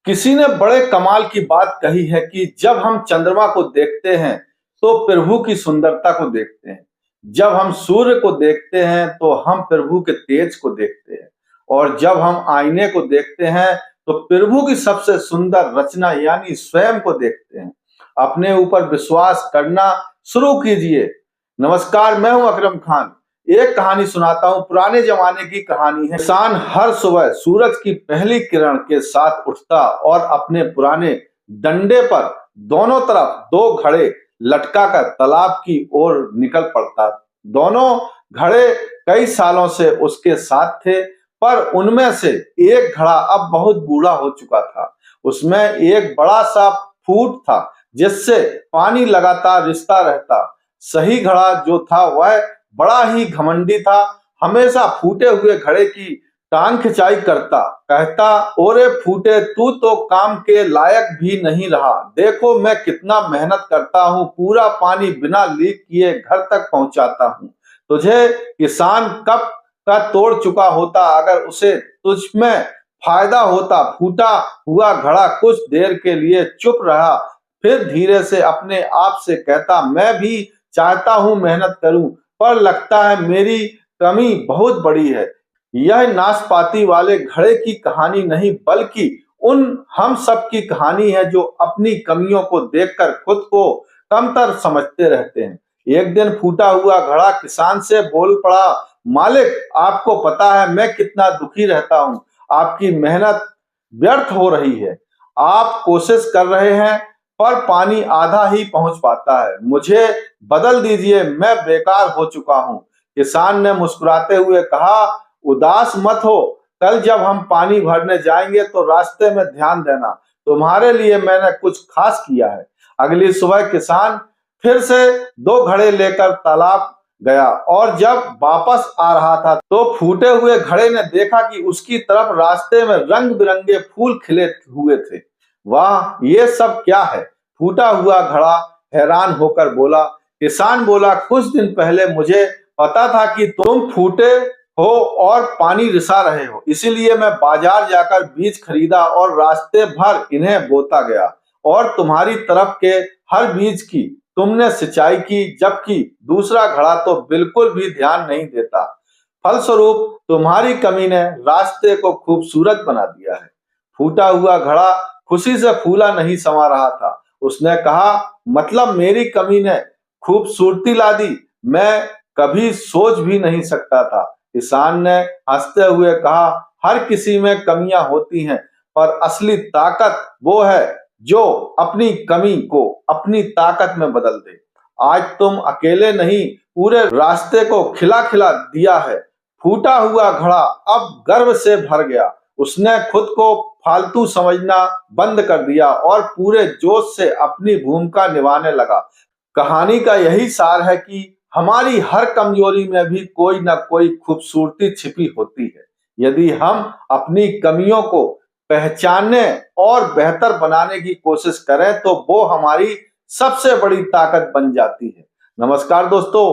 किसी ने बड़े कमाल की बात कही है कि जब हम चंद्रमा को देखते हैं तो प्रभु की सुंदरता को देखते हैं। जब हम सूर्य को देखते हैं तो हम प्रभु के तेज को देखते हैं। और जब हम आईने को देखते हैं तो प्रभु की सबसे सुंदर रचना यानी स्वयं को देखते हैं। अपने ऊपर विश्वास करना शुरू कीजिए। नमस्कार, मैं हूं अकरम खान। एक कहानी सुनाता हूं, पुराने जमाने की कहानी है। किसान हर सुबह सूरज की पहली किरण के साथ उठता और अपने पुराने डंडे पर दोनों तरफ दो घड़े लटका कर तालाब की ओर निकल पड़ता। दोनों घड़े कई सालों से उसके साथ थे, पर उनमें से एक घड़ा अब बहुत बूढ़ा हो चुका था। उसमें एक बड़ा सा फूट था जिससे पानी लगातार रिसता रहता। सही घड़ा जो था वह बड़ा ही घमंडी था, हमेशा फूटे हुए घड़े की टांग खिंचाई करता, कहता, ओरे फूटे, तू तो काम के लायक भी नहीं रहा। देखो मैं कितना मेहनत करता हूँ, पूरा पानी बिना लीक किए घर तक पहुंचाता हूँ। तुझे किसान कब का तोड़ चुका होता अगर उसे तुझ में फायदा होता। फूटा हुआ घड़ा कुछ देर के लिए चुप रहा, फिर धीरे से अपने आप से कहता, मैं भी चाहता हूं मेहनत करूं, पर लगता है मेरी कमी बहुत बड़ी है। यह नाशपाती वाले घड़े की कहानी नहीं बल्कि उन हम सब की कहानी है जो अपनी कमियों को देखकर खुद को कमतर समझते रहते हैं। एक दिन फूटा हुआ घड़ा किसान से बोल पड़ा, मालिक, आपको पता है मैं कितना दुखी रहता हूँ। आपकी मेहनत व्यर्थ हो रही है। आप कोशिश कर रहे हैं पर पानी आधा ही पहुंच पाता है। मुझे बदल दीजिए, मैं बेकार हो चुका हूँ। किसान ने मुस्कुराते हुए कहा, उदास मत हो, कल जब हम पानी भरने जाएंगे तो रास्ते में ध्यान देना, तुम्हारे लिए मैंने कुछ खास किया है। अगली सुबह किसान फिर से दो घड़े लेकर तालाब गया और जब वापस आ रहा था तो फूटे हुए घड़े ने देखा कि उसकी तरफ रास्ते में रंग बिरंगे फूल खिले हुए थे। वाह, ये सब क्या है? फूटा हुआ घड़ा हैरान होकर बोला। किसान बोला, कुछ दिन पहले मुझे पता था कि तुम फूटे हो और पानी रिसा रहे हो, इसीलिए मैं बाजार जाकर बीज खरीदा और रास्ते भर इन्हें बोता गया। और तुम्हारी तरफ के हर बीज की तुमने सिंचाई की, जबकि दूसरा घड़ा तो बिल्कुल भी ध्यान नहीं देता। फलस्वरूप तुम्हारी कमी ने रास्ते को खूबसूरत बना दिया है। फूटा हुआ घड़ा खुशी से फूला नहीं समा रहा था। उसने कहा, मतलब मेरी कमी ने खूबसूरती ला दी? मैं कभी सोच भी नहीं सकता था। किसान ने हंसते हुए कहा, हर किसी में कमियां होती हैं, पर असली ताकत वो है जो अपनी कमी को अपनी ताकत में बदल दे। आज तुम अकेले नहीं, पूरे रास्ते को खिला खिला दिया है। फूटा हुआ घड़ा अब गर्व से भर गया। उसने खुद को फालतू समझना बंद कर दिया और पूरे जोश से अपनी भूमिका निभाने लगा। कहानी का यही सार है कि हमारी हर कमजोरी में भी कोई ना कोई खूबसूरती छिपी होती है। यदि हम अपनी कमियों को पहचानने और बेहतर बनाने की कोशिश करें तो वो हमारी सबसे बड़ी ताकत बन जाती है। नमस्कार दोस्तों।